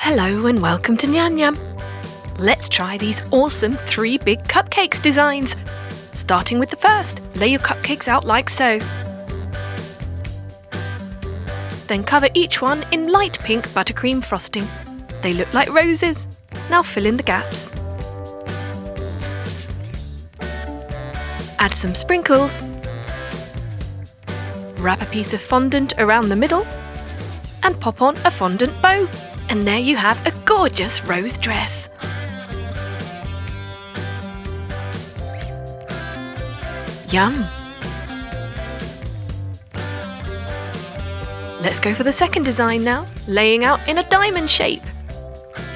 Hello and welcome to Nyam Nyam. Let's try these awesome 3 big cupcakes designs. Starting with the first, lay your cupcakes out like so. Then cover each one in light pink buttercream frosting. They look like roses. Now fill in the gaps. Add some sprinkles. Wrap a piece of fondant around the middle and pop on a fondant bow. And there you have a gorgeous rose dress. Yum! Let's go for the second design now, laying out in a diamond shape.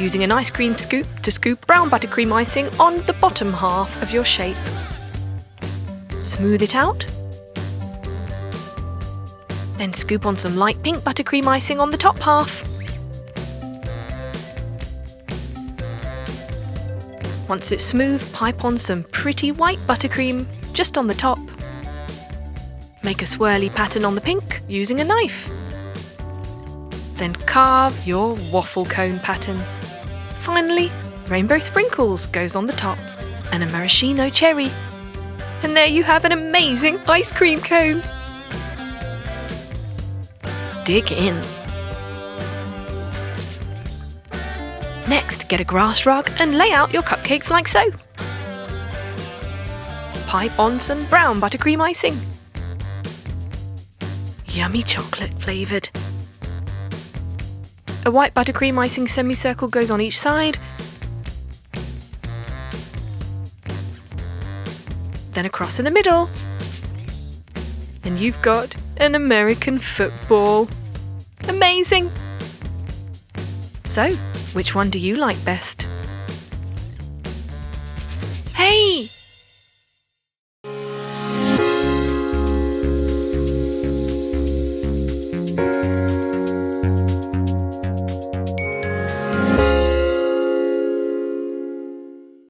Using an ice cream scoop to scoop brown buttercream icing on the bottom half of your shape. Smooth it out. Then scoop on some light pink buttercream icing on the top half. Once it's smooth, pipe on some pretty white buttercream just on the top. Make a swirly pattern on the pink using a knife. Then carve your waffle cone pattern. Finally, rainbow sprinkles goes on the top and a maraschino cherry. And there you have an amazing ice cream cone. Dig in. Next, get a grass rug and lay out your cupcakes like so. Pipe on some brown buttercream icing. Yummy chocolate flavoured. A white buttercream icing semicircle goes on each side. Then across in the middle. And you've got an American football. Amazing! So, which one do you like best? Hey!